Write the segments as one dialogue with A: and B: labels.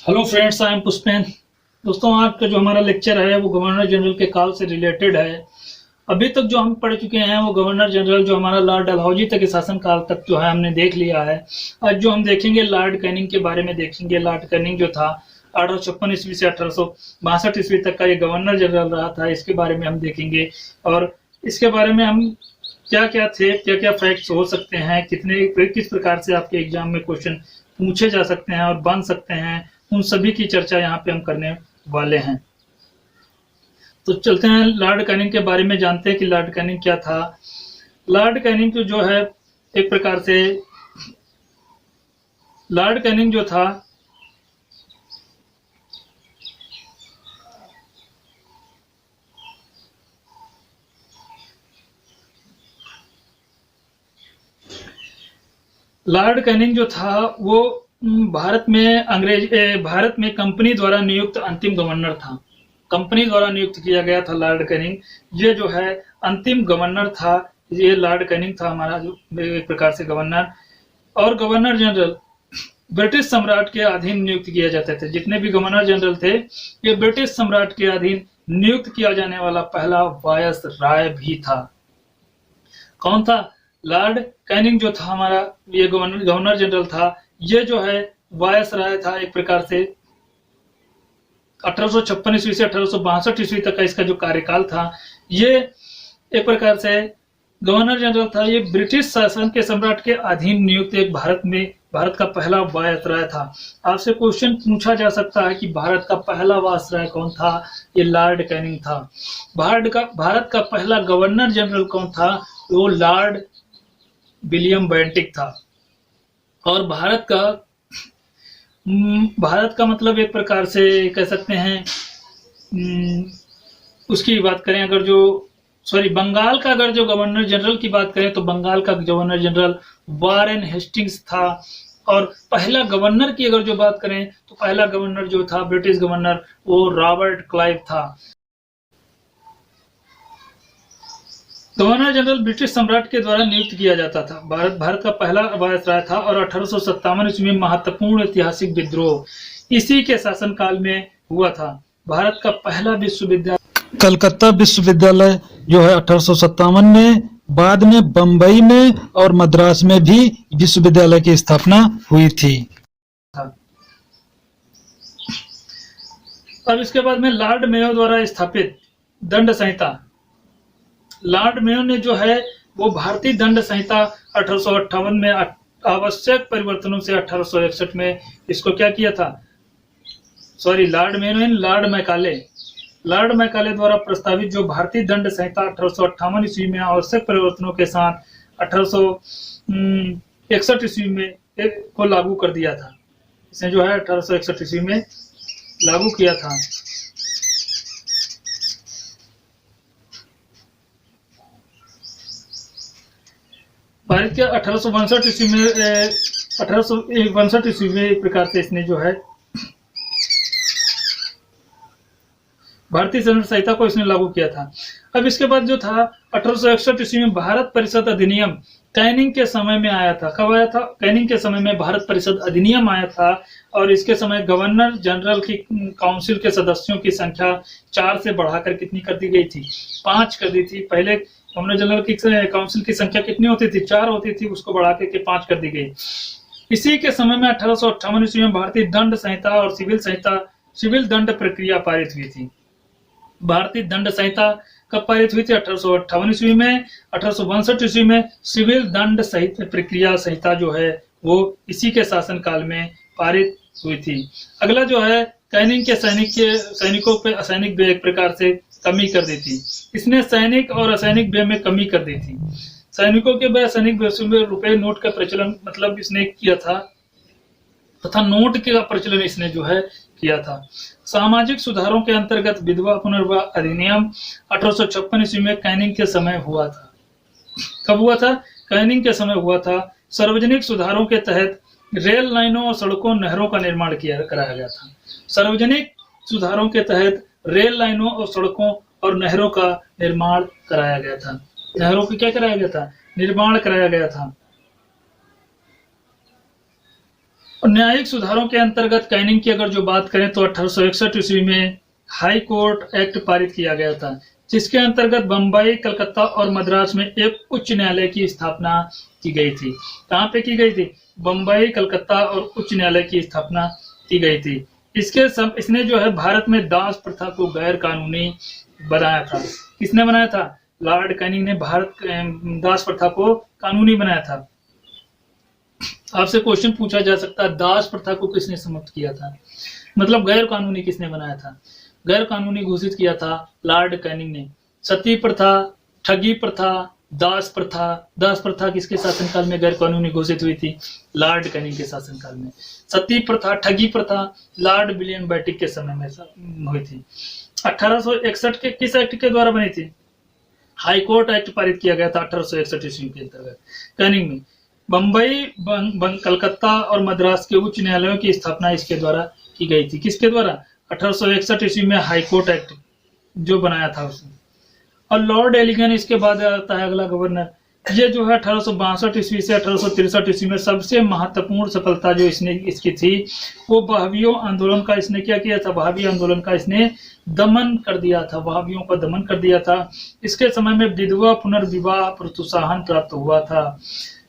A: Hello friends, I am Pushpen. दोस्तों, आज का जो हमारा लेक्चर है वो गवर्नर जनरल के काल से रिलेटेड है। अभी तक जो हम पढ़ चुके हैं वो गवर्नर जनरल जो हमारा लॉर्ड डलहौजी तक के शासन काल तक जो है हमने देख लिया है। आज जो हम देखेंगे लॉर्ड कैनिंग के बारे में देखेंगे। लॉर्ड कैनिंग जो था 1856 ईस्वी से 1862 ईस्वी तक का ये गवर्नर जनरल रहा था, इसके बारे में हम देखेंगे। और इसके बारे में हम क्या क्या थे, क्या क्या फैक्ट्स हो सकते हैं, किस प्रकार से आपके एग्जाम में क्वेश्चन पूछे जा सकते हैं और बन सकते हैं, उन सभी की चर्चा यहाँ पे हम करने वाले हैं। तो चलते हैं लॉर्ड कैनिंग के बारे में, जानते हैं कि लॉर्ड कैनिंग क्या था। लॉर्ड कैनिंग जो है एक प्रकार से लॉर्ड कैनिंग जो था लॉर्ड कैनिंग जो था वो भारत में कंपनी द्वारा नियुक्त अंतिम गवर्नर था। कंपनी द्वारा नियुक्त किया गया था लॉर्ड कैनिंग। ये जो है अंतिम गवर्नर था। ये लॉर्ड कैनिंग था हमारा जो एक प्रकार से गवर्नर। और गवर्नर जनरल ब्रिटिश सम्राट के अधीन नियुक्त किए जाते थे। जितने भी गवर्नर जनरल थे ये ब्रिटिश सम्राट के अधीन नियुक्त किया जाने वाला पहला वायसराय भी था। कौन था? लॉर्ड कैनिंग जो था हमारा ये गवर्नर जनरल था। ये जो है वायसराय था एक प्रकार से। 1856 ईस्वी से 1862 ईस्वी तक का इसका जो कार्यकाल था, ये एक प्रकार से गवर्नर जनरल था। ये ब्रिटिश शासन के सम्राट के अधीन नियुक्त एक भारत का पहला वायसराय था। आपसे क्वेश्चन पूछा जा सकता है कि भारत का पहला वायसराय कौन था? ये लॉर्ड कैनिंग था। भारत का पहला गवर्नर जनरल कौन था? वो लॉर्ड विलियम बेंटिक था। और भारत का मतलब एक प्रकार से कह सकते हैं, उसकी बात करें अगर बंगाल का अगर जो गवर्नर जनरल की बात करें तो बंगाल का गवर्नर जनरल वारेन हेस्टिंग्स था। और पहला गवर्नर की अगर जो बात करें तो पहला गवर्नर जो था ब्रिटिश गवर्नर वो रॉबर्ट क्लाइव था। गवर्नर जनरल ब्रिटिश सम्राट के द्वारा नियुक्त किया जाता था। भारत का पहला वायसराय था। और 1857 ईस्वी में महत्वपूर्ण ऐतिहासिक विद्रोह इसी के शासनकाल में हुआ था। भारत का पहला विश्वविद्यालय कलकत्ता विश्वविद्यालय जो है 1857 में, बाद में बंबई में और मद्रास में भी विश्वविद्यालय की स्थापना हुई थी। अब इसके बाद में लॉर्ड मेयो द्वारा स्थापित दंड संहिता। लॉर्ड मेयो ने जो है वो भारतीय दंड संहिता 1858 में आवश्यक परिवर्तनों से 1861 में इसको क्या किया था? लॉर्ड मेयो ने लॉर्ड मैकाले द्वारा प्रस्तावित जो भारतीय दंड संहिता 1858 ईस्वी में आवश्यक परिवर्तनों के साथ 1861 ईस्वी में को लागू कर दिया था। इसने जो है 1861 ईस्वी में लागू किया था। भारत के 1862 ईस्वी में एक प्रकार से इसने जो है भारतीय दंड संहिता को इसने लागू किया था। अब इसके बाद जो था 1861 ईस्वी में भारत परिषद अधिनियम कैनिंग के समय में आया था। कब आया था? कैनिंग के समय में भारत परिषद अधिनियम आया था। और इसके समय गवर्नर जनरल की काउंसिल के सदस्यों की संख्या 4 से बढ़ाकर कितनी कर दी गई थी? 5 कर दी थी। पहले गवर्नर जनरल की काउंसिल की संख्या कितनी होती थी? 4 होती थी, उसको बढ़ा के 5 कर दी गई। इसी के समय में 1858 ईस्वी में भारतीय दंड संहिता और सिविल दंड प्रक्रिया पारित हुई थी। भारतीय दंड संहिता कब पारित हुई थी? 1858 ईस्वी में। 1862 ईस्वी में सिविल दंड प्रक्रिया संहिता जो है वो इसी के शासनकाल में पारित हुई थी। अगला जो है कैनिंग के सैनिकों पे असैनिक व्यय एक प्रकार से कमी कर दी थी। इसने सैनिक और असैनिक व्यय में कमी कर दी थी। सैनिकों के व्यय असैनिक व्यय में रुपए नोट का प्रचलन मतलब इसने किया था, तथा नोट का प्रचलन इसने जो है किया था। सामाजिक सुधारों के अंतर्गत विधवा पुनर्विवाह अधिनियम 1856 ईस्वी में कैनिंग के समय हुआ था। कब हुआ था? कैनिंग के समय हुआ था। सार्वजनिक सुधारों के तहत रेल लाइनों और सड़कों नहरों का निर्माण कराया गया था। सार्वजनिक सुधारों के तहत रेल लाइनों और सड़कों और नहरों का निर्माण कराया गया था। नहरों का क्या कराया गया था? निर्माण कराया गया था। और न्यायिक सुधारों के अंतर्गत कैनिंग की अगर जो बात करें तो 1861 ईस्वी में हाई कोर्ट एक्ट पारित किया गया था, जिसके अंतर्गत बम्बई, कलकत्ता और मद्रास में एक उच्च न्यायालय की स्थापना की गई थी। कहाँ पे की गई थी? बम्बई, कलकत्ता और उच्च न्यायालय की स्थापना की गई थी। इसने जो है भारत में दास प्रथा को गैर कानूनी बनाया था। किसने बनाया था? लॉर्ड कैनिंग ने भारत दास प्रथा को कानूनी बनाया था। आपसे क्वेश्चन पूछा जा सकता है, दास प्रथा को किसने समाप्त किया था? मतलब गैर कानूनी किसने बनाया था? गैर कानूनी घोषित किया था लॉर्ड कैनिंग ने। सती प्रथा, ठगी प्रथा, दास प्रथा। दास प्रथा किसके शासनकाल में गैर कानूनी घोषित हुई थी? लॉर्ड कैनिंग के शासनकाल में। सती प्रथा, ठगी प्रथा लॉर्ड विलियम बेंटिक के समय में हुई थी। 1861 के किस एक्ट के द्वारा बनी थी? हाई कोर्ट एक्ट पारित किया गया था 1861 ईस्वी के अंतर्गत कैनिंग में। बम्बई, कलकत्ता और मद्रास के उच्च न्यायालयों की स्थापना इसके द्वारा की गई थी। किसके द्वारा? 1861 ईस्वी में हाई कोर्ट एक्ट जो बनाया था उसने। और लॉर्ड एलिगन इसके बाद आता है अगला गवर्नर। ये जो है 1862 ईस्वी से 1863 ईस्वी में सबसे महत्वपूर्ण सफलता जो इसकी थी वो बहावियों आंदोलन का इसने क्या किया था? बहावी आंदोलन का इसने दमन कर दिया था, बहावियों का दमन कर दिया था। इसके समय में विधवा पुनर्विवाह प्रोत्साहन प्राप्त हुआ था।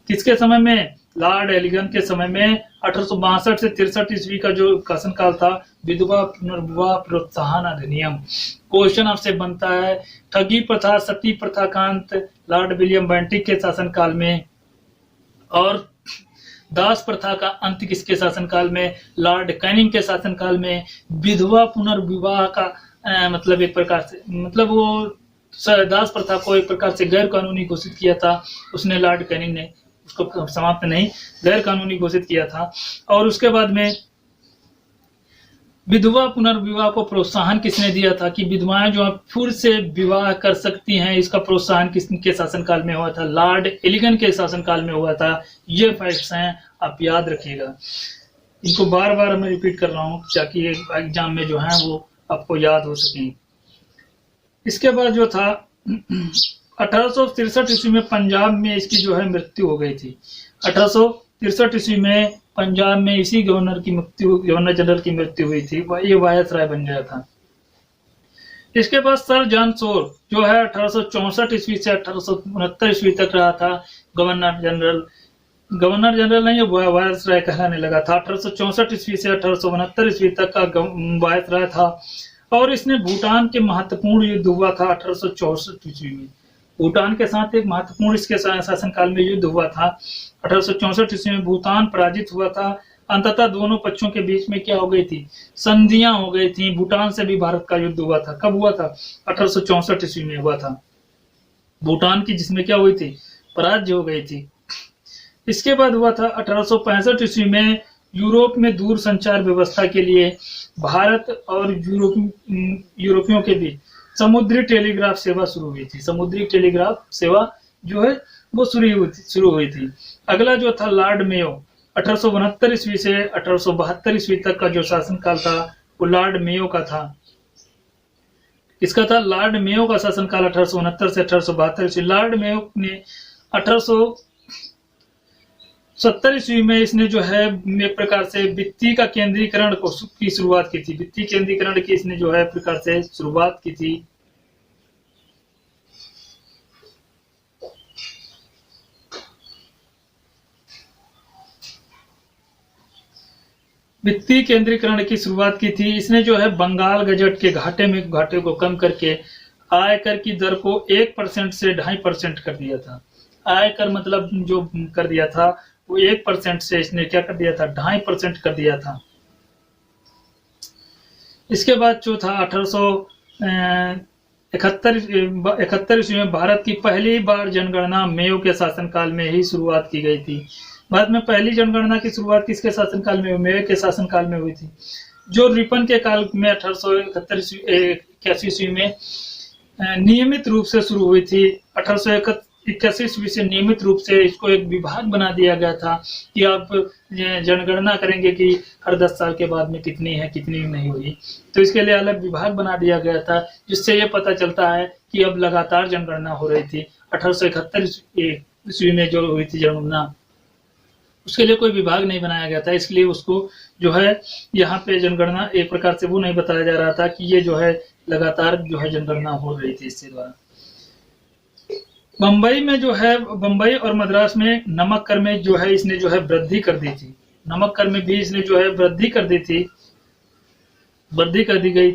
A: किसके समय में? लॉर्ड एलिगन के समय में 1862 से 63 ईस्वी का जो शासनकाल था, विधवा पुनर्विवाह प्रोत्साहन अधिनियम। क्वेश्चन आपसे बनता है, ठगी प्रथा, सती प्रथा का अंत लॉर्ड विलियम बेंटिक के शासनकाल में, और दास प्रथा का अंत किसके शासनकाल में? लॉर्ड कैनिंग के शासनकाल में। विधवा पुनर्विवाह का मतलब एक प्रकार से मतलब वो दास प्रथा को एक प्रकार से गैर कानूनी घोषित किया था उसने, लॉर्ड कैनिंग ने उसको समाप्त नहीं, गैर कानूनी घोषित किया था। और उसके बाद में विधवा पुनर्विवाह को प्रोत्साहन किसने दिया था कि विधवाएं जो फिर से विवाह कर सकती हैं, इसका प्रोत्साहन किसके शासनकाल में हुआ था? लॉर्ड एलिगन के शासनकाल में हुआ था। ये फैक्ट्स हैं, आप याद रखिएगा। इनको बार बार मैं रिपीट कर रहा हूँ ताकि एग्जाम में जो है वो आपको याद हो सके। इसके बाद जो था 1863 ईस्वी में पंजाब में इसकी जो है मृत्यु हो गई थी। 1863 ईस्वी में पंजाब में इसी गवर्नर जनरल की मृत्यु हुई थी। ये वायसराय बन गया था। इसके बाद सर जॉन शोर जो है 1864 ईस्वी से 1869 ईस्वी तक रहा था गवर्नर जनरल। गवर्नर जनरल नहीं, वायसराय कहलाने लगा था। 1864 ईस्वी से 1869 ईस्वी तक का वायसराय था। और इसने भूटान के महत्वपूर्ण युद्ध हुआ था 1864 ईस्वी में। भूटान के साथ एक महत्वपूर्ण इसके शासनकाल में युद्ध हुआ था। 1864 ईस्वी में भूटान पराजित हुआ था। अंततः दोनों पक्षों के बीच में क्या हो गई थी? संधियां हो गई थी। भूटान से भी भारत का युद्ध हुआ था। कब हुआ था? 1864 ईस्वी में हुआ था। भूटान की जिसमें क्या हुई थी? पराजय हो गई थी। इसके बाद हुआ था 1865 ईस्वी में यूरोप में दूर संचार व्यवस्था के लिए भारत और यूरोपियों के बीच समुद्री टेलीग्राफ सेवा शुरू हुई थी। समुद्री टेलीग्राफ सेवा जो है वो शुरू हुई थी। अगला जो था लॉर्ड मेयो, 1869 ईस्वी से 1872 ईस्वी तक का जो शासनकाल था वो लॉर्ड मेयो का था। इसका था लॉर्ड मेयो का शासनकाल 1869 से 1872 ईस्वी। लॉर्ड मेयो ने 1870 ईस्वी में इसने जो है एक प्रकार से वित्तीय का केंद्रीकरण की शुरुआत की थी। वित्तीय केंद्रीकरण की इसने जो है प्रकार से शुरुआत की थी। वित्तीय केंद्रीकरण की शुरुआत की थी इसने जो है बंगाल गजट के घाटे को कम करके आयकर की दर को 1% से 2.5% कर दिया था। आयकर मतलब जो कर दिया था वो 1% से इसने क्या कर दिया था? 2.5% कर दिया था। इसके बाद जो था 1871 ईस्वी में भारत की पहली बार जनगणना मेयो के शासनकाल में ही शुरुआत की गई थी। भारत में पहली जनगणना की शुरुआत किसके शासनकाल में? मेयो के शासनकाल में हुई थी। जो रिपन के काल में 1881 ईस्वी में नियमित रूप से शुरू हुई थी। 1881 ईस्वी से नियमित रूप से इसको एक विभाग बना दिया गया था कि आप जनगणना करेंगे कि हर 10 साल के बाद में कितनी है कितनी नहीं हुई। तो इसके लिए अलग विभाग बना दिया गया था जिससे ये पता चलता है कि अब लगातार जनगणना हो रही थी। 1871 ईस्वी में जो हुई थी जनगणना उसके लिए कोई विभाग नहीं बनाया गया था, इसलिए उसको जो है यहाँ पे जनगणना एक प्रकार से वो नहीं बताया जा रहा था कि ये जो है लगातार जो है जनगणना हो रही थी इसके द्वारा। बम्बई में जो है, बम्बई और मद्रास में नमक कर में जो है इसने जो है वृद्धि कर दी थी, नमक कर में भी इसने जो है वृद्धि कर दी थी, वृद्धि कर दी गई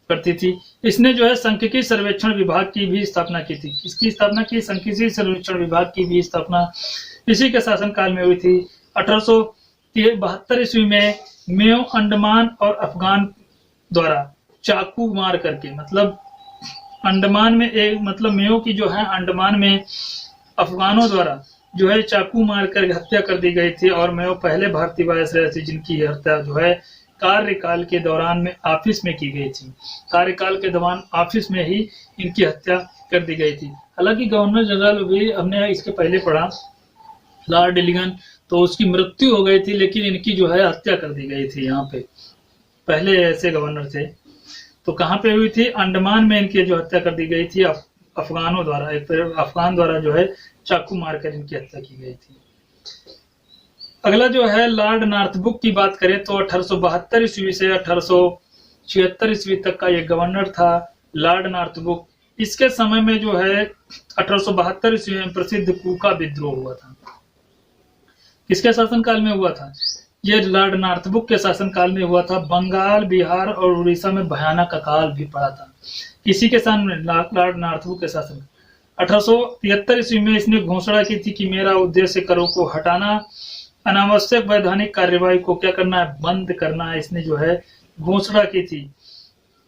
A: करती थी। इसने जो है सांख्यिकी सर्वेक्षण विभाग की भी स्थापना की थी। किसकी स्थापना की? सांख्यिकी सर्वेक्षण विभाग की भी स्थापना इसी के शासनकाल में हुई थी। 1872 ईस्वी में मेयो अंडमान और अफगान द्वारा चाकू मार करके, मतलब अंडमान में एक, मतलब मेयो की जो है अंडमान में अफगानों द्वारा जो है चाकू मार कर हत्या कर दी गई थी। और मेयो पहले भारतीय वायसराय थे जिनकी हत्या जो है कार्यकाल के दौरान में ऑफिस में की गई थी, कार्यकाल के दौरान ऑफिस में ही इनकी हत्या कर दी गई थी। हालांकि गवर्नर जनरल भी हमने इसके पहले पढ़ा, लॉर्ड इलिगन, तो उसकी मृत्यु हो गई थी, लेकिन इनकी जो है हत्या कर दी गई थी। यहाँ पे पहले ऐसे गवर्नर थे, तो कहाँ पे हुई थी? अंडमान में इनकी जो हत्या कर दी गई थी अफगानों द्वारा, एक अफगान द्वारा जो है चाकू मारकर इनकी हत्या की गई थी। अगला जो है लॉर्ड नॉर्थब्रुक की बात करें तो 1872 ईस्वी से 1876 ईस्वी तक का ये गवर्नर था, लॉर्ड नॉर्थब्रुक। इसके समय में जो है 1872 ईस्वी में प्रसिद्ध कूका विद्रोह हुआ था। किसके शासनकाल में हुआ था? ये लॉर्ड नॉर्थब्रुक के शासनकाल में हुआ था। बंगाल, बिहार और उड़ीसा में भयानक अकाल भी पड़ा था। किसी के सामने? लॉर्ड नॉर्थब्रुक के शासन। 1873 ईस्वी में इसने घोषणा की थी कि मेरा उद्देश्य करों को हटाना, अनावश्यक वैधानिक कार्यवाही को क्या करना है? बंद करना है। इसने जो है घोषणा की थी,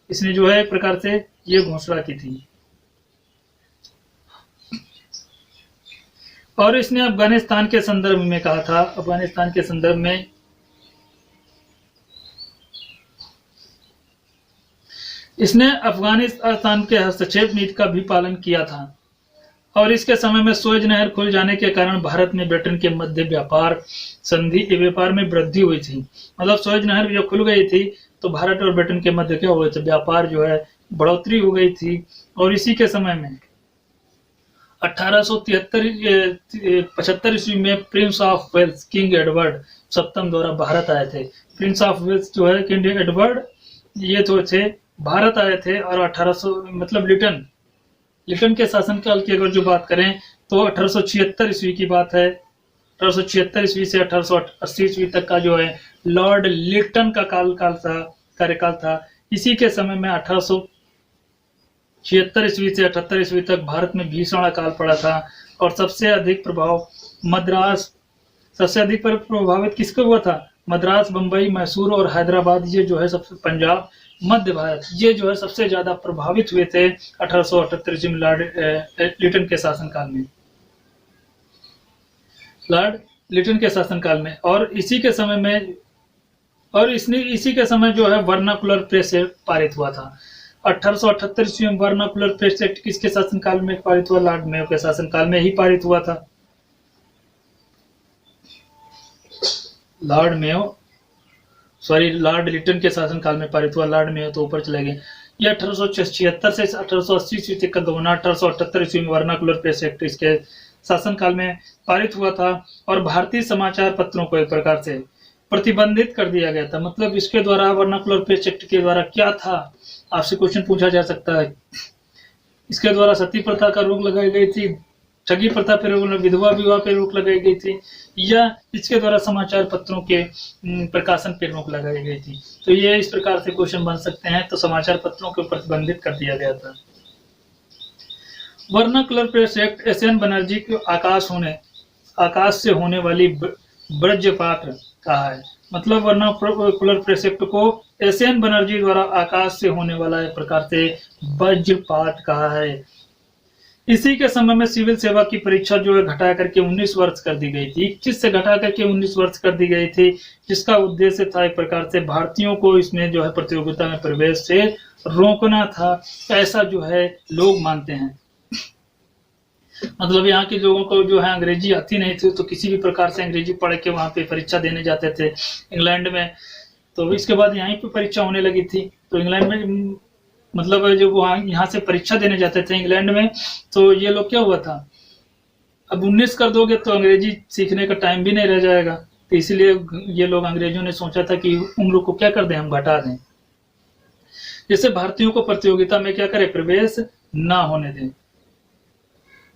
A: इसने जो है एक प्रकार से ये घोषणा की थी। और इसने अफगानिस्तान के संदर्भ में कहा था, अफगानिस्तान के संदर्भ में इसने अफगानिस्तान के हस्तक्षेप नीति का भी पालन किया था। और इसके समय में सुएज नहर खुल जाने के कारण भारत में ब्रिटेन के मध्य व्यापार संधि, व्यापार में वृद्धि हुई थी। मतलब सुएज नहर जब खुल गई थी तो भारत और ब्रिटेन के मध्य क्या हुए थे? व्यापार जो है बढ़ोतरी हो गई थी। और इसी के समय में 1875 ईस्वी में Prince of Wales King Edward सप्तम द्वारा भारत आए थे। प्रिंस ऑफ वेल्स जो है किंग एडवर्ड, ये तो थे भारत आए थे। और 1800 मतलब लिटन के शासनकाल की अगर जो बात करें तो 1876 ईस्वी की बात है। 1876 ईस्वी से 1880 ईस्वी तक का जो है लॉर्ड लिटन का कार्यकाल था। इसी के समय में 1876 ईस्वी से 78 ईस्वी तक भारत में भीषण अकाल पड़ा था। और सबसे अधिक प्रभावित किसको हुआ था? मद्रास, बंबई, मैसूर और हैदराबाद, ये जो है सबसे, पंजाब, मध्य भारत, ये जो है सबसे ज्यादा प्रभावित हुए थे 1878 ईस्वी में लॉर्ड लिटन के शासनकाल में, लॉर्ड लिटन के शासनकाल में। और इसी के समय में, और इसी के समय जो है वर्नाकुलर प्रेस एक्ट पारित हुआ था। 1878 ईस्वी में वर्नाकुलर प्रेस एक्ट किसके शासनकाल में पारित हुआ? लॉर्ड मेयो के शासनकाल में ही पारित हुआ था। लॉर्ड लिटन के शासनकाल में पारित हुआ। लॉर्ड मेयो तो ऊपर चले गए। ये 1876 से 1880 ईस्वी तक का गवर्नर। 1878 ईस्वी में वर्नाकुलर प्रेस एक्ट इसके शासनकाल में पारित हुआ था। और भारतीय समाचार पत्रों को एक प्रकार से प्रतिबंधित कर दिया गया था। मतलब इसके द्वारा, वर्नाकुलर प्रेस एक्ट के द्वारा क्या था, आपसे क्वेश्चन पूछा जा सकता है। इसके द्वारा सती प्रथा का रोक लगाई गई थी, ठगी प्रथा पर रोक, विधवा विवाह पर रोक लगाई गई थी, या इसके द्वारा समाचार पत्रों के प्रकाशन पर रोक लगाई गई थी। तो ये इस प्रकार से क्वेश्चन बन सकते हैं। तो समाचार पत्रों को प्रतिबंधित कर दिया गया था। Vernacular press act SN Banerjee को आकाश से होने वाली वज्रपात कहा है। मतलब वर्नाकुलर प्रेस एक्ट को एसएन बनर्जी द्वारा आकाश से होने वाला एक प्रकार से वज्रपात कहा है। इसी के समय में सिविल सेवा की परीक्षा जो है घटा करके 19 वर्ष कर दी गई थी। 21 से घटा करके 19 वर्ष कर दी गई थी, जिसका उद्देश्य था एक प्रकार से भारतीयों को इसमें जो है प्रतियोगिता में प्रवेश से रोकना था, ऐसा जो है लोग मानते हैं। मतलब यहाँ के लोगों को जो है अंग्रेजी आती नहीं थी, तो किसी भी प्रकार से अंग्रेजी पढ़ के वहाँ पे परीक्षा देने जाते थे इंग्लैंड में। तो इसके बाद यहीं पे परीक्षा होने लगी थी। तो इंग्लैंड में मतलब जो वहाँ यहाँ से परीक्षा देने जाते थे इंग्लैंड में, तो ये लोग क्या हुआ था, अब 19 कर दोगे तो अंग्रेजी सीखने का टाइम भी नहीं रह जाएगा। तो इसलिए ये लोग अंग्रेजों ने सोचा था कि उम्र को क्या कर दें, हम घटा दें, जैसे भारतीयों को प्रतियोगिता में क्या करें, प्रवेश ना होने दें।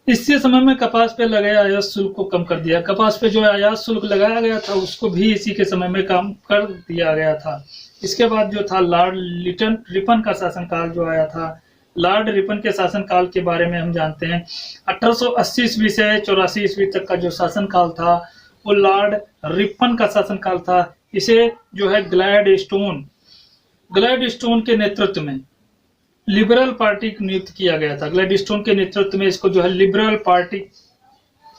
A: इसी समय में कपास पे लगे आयात शुल्क को कम कर दिया। कपास पे जो आयात शुल्क लगाया गया था उसको भी इसी के समय में कम कर दिया गया था। इसके बाद जो था लॉर्ड रिपन का शासनकाल जो आया था, लॉर्ड रिपन के शासनकाल के बारे में हम जानते हैं। 1880 ईस्वी से 84 ईस्वी तक का जो शासनकाल था वो लॉर्ड रिपन का शासनकाल था। इसे जो है ग्लैडस्टोन के नेतृत्व में लिबरल पार्टी नियुक्त किया गया था। ग्लैडस्टोन के नेतृत्व में इसको जो है लिबरल पार्टी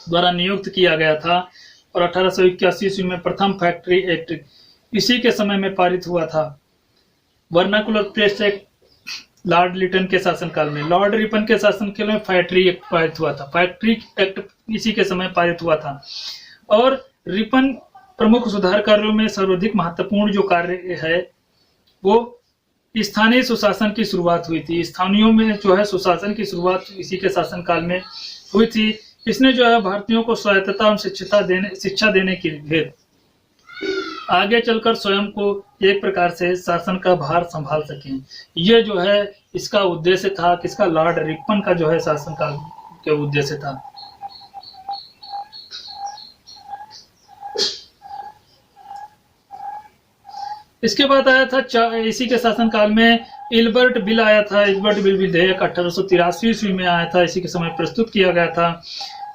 A: द्वारा नियुक्त किया गया था। और 1881 ईस्वी में प्रथम फैक्ट्री एक्ट इसी के समय में पारित हुआ था। Vernacular press act Lord Lytton के शासनकाल में, लॉर्ड रिपन के शासनकाल में फैक्ट्री एक्ट पारित हुआ था। फैक्ट्री एक्ट इसी के समय पारित हुआ था। और रिपन प्रमुख सुधार कार्यों में सर्वाधिक महत्वपूर्ण जो कार्य है वो स्थानीय सुशासन की शुरुआत हुई थी। स्थानीयों में जो है सुशासन की शुरुआत इसी के शासनकाल में हुई थी। इसने जो है भारतीयों को स्वायत्तता और शिक्षा देने के लिए आगे चलकर स्वयं को एक प्रकार से शासन का भार संभाल सकें। यह जो है इसका उद्देश्य था, किसका, लॉर्ड रिपन का जो है शासनकाल के उद्देश्य था। इसके बाद आया था इसी के शासनकाल में इल्बर्ट बिल आया था। इल्बर्ट बिल विधेयक 1883 ईस्वी में आया था, इसी के समय प्रस्तुत किया गया था।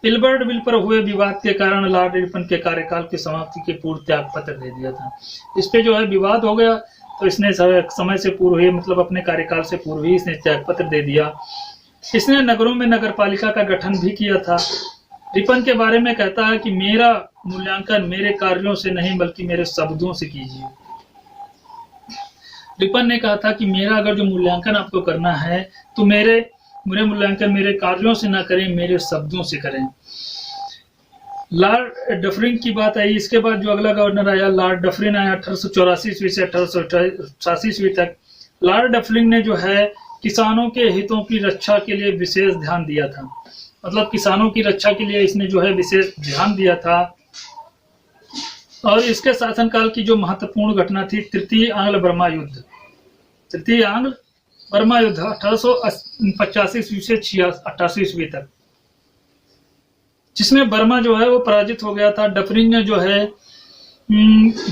A: इल्बर्ट बिल पर हुए विवाद के कारण लॉर्ड रिपन के कार्यकाल की समाप्ति के पूर्व त्याग पत्र दे दिया था। इस पे जो है विवाद हो गया तो इसने समय से पूर्व ही, मतलब अपने कार्यकाल से पूर्व ही इसने त्याग पत्र दे दिया। इसने नगरों में नगर पालिका का गठन भी किया था। रिपन के बारे में कहता है कि मेरा मूल्यांकन मेरे कार्यों से नहीं बल्कि मेरे शब्दों से कीजिए। रिपन ने कहा था कि मेरा अगर जो मूल्यांकन आपको करना है तो मेरे मूल्यांकन मेरे कार्यों से ना करें, मेरे शब्दों से करें। लॉर्ड डफरिन की बात आई। इसके बाद जो अगला गवर्नर आया लॉर्ड डफरिन आया 1884 ईस्वी से 1888 ईस्वी तक। लॉर्ड डफरिन ने जो है किसानों के हितों की रक्षा के लिए विशेष ध्यान दिया था। मतलब किसानों की रक्षा के लिए इसने जो है विशेष ध्यान दिया था। और इसके शासनकाल की जो महत्वपूर्ण घटना थी तृतीय आंग्ल बर्मा युद्ध। तृतीय आंग्ल बर्मा युद्ध 1885 ईस्वी से 88 ईस्वी तक, जिसमें बर्मा जो है वो पराजित हो गया था। डफरिन ने जो है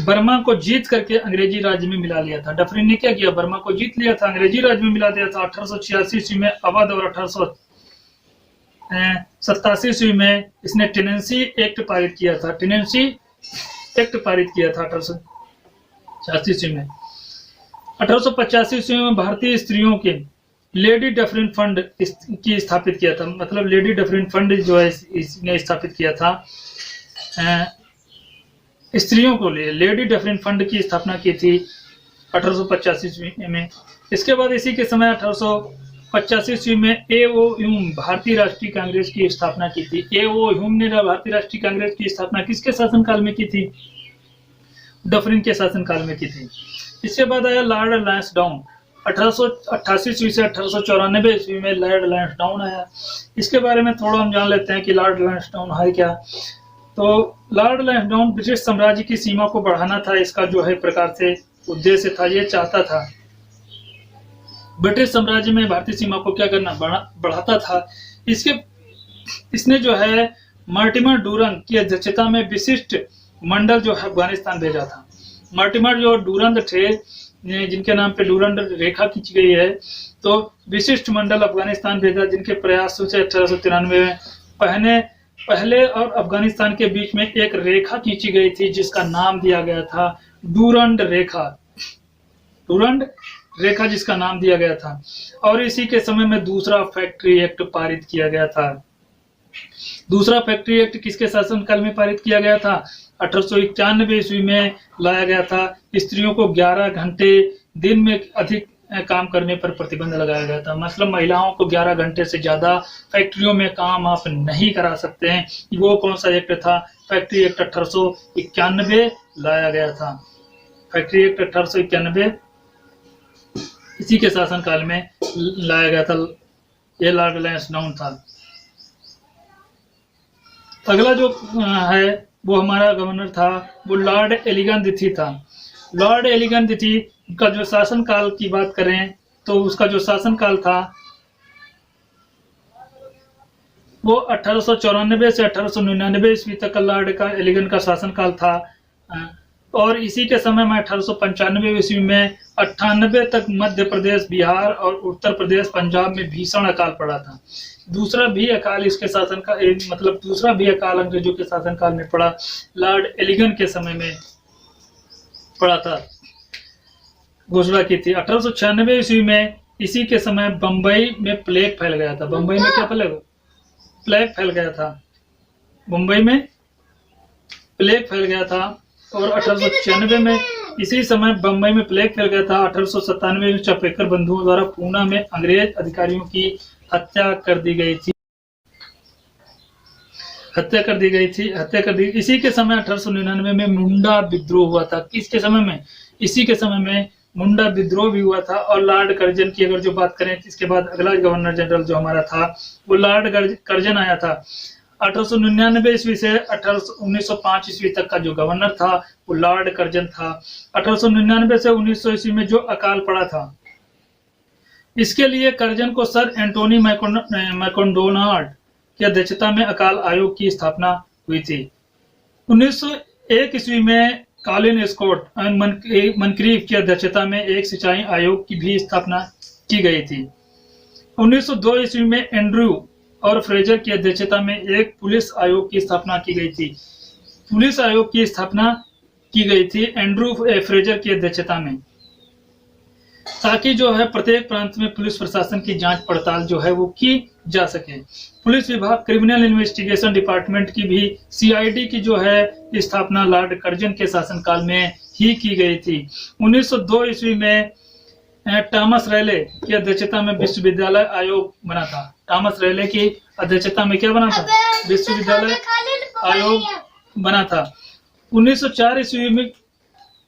A: बर्मा को जीत करके अंग्रेजी राज्य में मिला लिया था। डफरिन ने क्या किया, बर्मा को जीत लिया था, अंग्रेजी राज्य में मिला दिया था। 1886 ईस्वी में अवध और 1887 ईस्वी में इसने टेनेंसी एक्ट पारित किया था। टेनेंसी एक्ट पारित किया था 1886 ईस्वी में। 1885 ईस्वी में भारतीय स्त्रियों के लेडी डफरिन फंड की स्थापित किया था। मतलब लेडी डफरिन फंड जो है इसने स्थापित किया था स्त्रियों को लिए। लेडी डफरिन फंड की स्थापना की थी 1885 ईस्वी में। इसके बाद इसी के समय 1885 ईस्वी में ए.ओ. ह्यूम भारतीय राष्ट्रीय कांग्रेस की स्थापना की थी। ए.ओ. ह्यूम ने भारतीय राष्ट्रीय कांग्रेस की स्थापना किसके शासनकाल में की थी, डफरिन के शासनकाल में की थी। इसके बाद आया लॉर्ड लैंसडाउन 1888 ईस्वी से 1894 ईस्वी में लॉर्ड लैंसडाउन आया। इसके बारे में थोड़ा हम जान लेते हैं कि लॉर्ड लैंसडाउन है क्या। तो लॉर्ड लैंसडाउन ब्रिटिश साम्राज्य की सीमा को बढ़ाना था, इसका जो है प्रकार से उद्देश्य था। ये चाहता था ब्रिटिश साम्राज्य में भारतीय सीमा को क्या करना, बढ़ाता था। इसने जो है मॉर्टिमर डूरन की अध्यक्षता में विशिष्ट मंडल जो है अफगानिस्तान भेजा था। मॉर्टिमर जो डूरन थे जिनके नाम पे डूरन रेखा खींची गई है, तो विशिष्ट मंडल अफगानिस्तान भेजा, जिनके प्रयासों से 1893 में पहले और अफगानिस्तान के बीच में एक रेखा खींची गई थी जिसका नाम दिया गया था डूरंड रेखा। डूरंड रेखा जिसका नाम दिया गया था। और इसी के समय में दूसरा फैक्ट्री एक्ट पारित किया गया था। दूसरा फैक्ट्री एक्ट किसके शासनकाल में पारित किया गया था, 1891 ईस्वी में लाया गया था। स्त्रियों को 11 घंटे दिन में अधिक काम करने पर प्रतिबंध लगाया गया था। मतलब महिलाओं को 11 घंटे से ज्यादा फैक्ट्रियों में काम आप नहीं करा सकते हैं। वो कौन सा एक्ट था, फैक्ट्री एक्ट 1891 लाया गया था। फैक्ट्री एक्ट 1891 इसी के शासनकाल में लाया गया था। ये लॉर्ड लैंसडाउन था। अगला जो है वो हमारा गवर्नर था वो लॉर्ड एलिगन दिथी था। लॉर्ड एलिगन दिथी का जो शासनकाल की बात करें तो उसका जो शासनकाल था वो 1894 से 1899 ईस्वी तक का लॉर्ड का एलिगन का शासनकाल था। और इसी के समय में 1895 ईस्वी में 98 तक मध्य प्रदेश, बिहार और उत्तर प्रदेश, पंजाब में भीषण अकाल पड़ा था। दूसरा भी अकाल इसके शासन का मतलब दूसरा भी अकाल अंग्रेजों के शासनकाल में पड़ा, लॉर्ड एलिगन के समय में पड़ा था, घोषणा की थी। 1896 ईस्वी में इसी के समय बंबई में प्लेग फैल गया था। बंबई में क्या प्लेग फैल गया था। मुंबई में प्लेग फैल गया था और 1896 में इसी समय बंबई में प्लेग फैल गया था। 1897 में चापेकर बंधुओं द्वारा पूना में अंग्रेज अधिकारियों की हत्या कर दी गई थी। इसी के समय 1899 में मुंडा विद्रोह हुआ था। किसके समय में? इसी के समय में मुंडा विद्रोह भी हुआ था। और लॉर्ड कर्जन की अगर जो बात करें, इसके बाद अगला गवर्नर जनरल जो हमारा था वो लॉर्ड कर्जन आया था। 1899 ईस्वी से 1905 ईस्वी तक का जो गवर्नर था वो लॉर्ड कर्जन था। 1899 से 1900 ईस्वी में जो अकाल पड़ा था, इसके लिए कर्जन को सर एंटोनी मैकडोनाल्ड की अध्यक्षता में अकाल आयोग की स्थापना हुई थी। 1901 ईस्वी में कॉलिन स्कॉट मनक्रीफ की अध्यक्षता में एक सिंचाई आयोग की भी स्थापना की गई थी। 1902 ईस्वी में एंड्रयू और फ्रेजर की अध्यक्षता में एक पुलिस आयोग की स्थापना की गई थी। पुलिस आयोग की स्थापना की गई थी एंड्रू फ्रेजर की अध्यक्षता में, ताकि जो है प्रत्येक प्रांत में पुलिस प्रशासन की जांच पड़ताल जो है वो की जा सके। पुलिस विभाग क्रिमिनल इन्वेस्टिगेशन डिपार्टमेंट की भी सीआईडी की जो है स्थापना लॉर्ड कर्जन के शासनकाल में ही की गई थी। 1902 ईस्वी में थॉमस रैले की अध्यक्षता में विश्वविद्यालय आयोग बना था। थॉमस रैले की अध्यक्षता में क्या बना था? विश्वविद्यालय आयोग बना था। 1904 ईस्वी में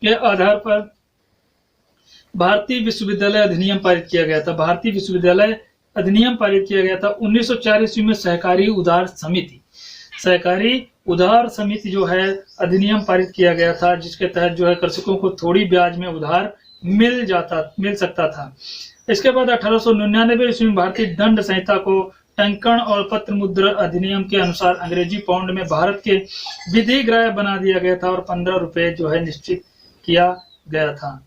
A: के आधार पर भारतीय विश्वविद्यालय अधिनियम पारित किया गया था। भारतीय विश्वविद्यालय अधिनियम पारित किया गया था। 1904 ईस्वी में सहकारी उधार समिति जो है अधिनियम पारित किया गया था, जिसके तहत जो है कृषकों को थोड़ी ब्याज में उधार मिल सकता था। इसके बाद 1899 ईस्वी में भारतीय दंड संहिता को टंकण और पत्र मुद्रा अधिनियम के अनुसार अंग्रेजी पाउंड में भारत के विधिग्राह्य बना दिया गया था और 15 रुपए जो है निश्चित किया गया था।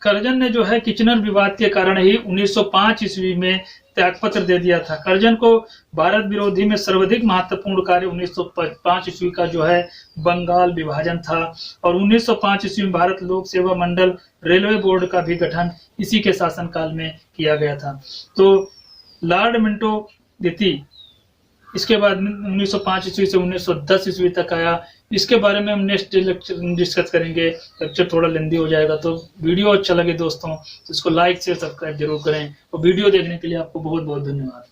A: कर्जन ने जो है किचनर विवाद के कारण ही 1905 ईस्वी में त्यागपत्र दे दिया था। कर्जन को भारत विरोधी में सर्वाधिक महत्वपूर्ण कार्य 1905 ईस्वी का जो है बंगाल विभाजन था और 1905 ईस्वी में भारत लोक सेवा मंडल रेलवे बोर्ड का भी गठन इसी के शासनकाल में किया गया था। तो लॉर्ड मिंटो दिथी इसके बाद 1905 ईस्वी से 1910 ईस्वी तक आया। इसके बारे में हम नेक्स्ट लेक्चर डिस्कस करेंगे। लेक्चर थोड़ा लेंदी हो जाएगा, तो वीडियो अच्छा लगे दोस्तों तो इसको लाइक शेयर सब्सक्राइब जरूर करें और वीडियो देखने के लिए आपको बहुत बहुत धन्यवाद।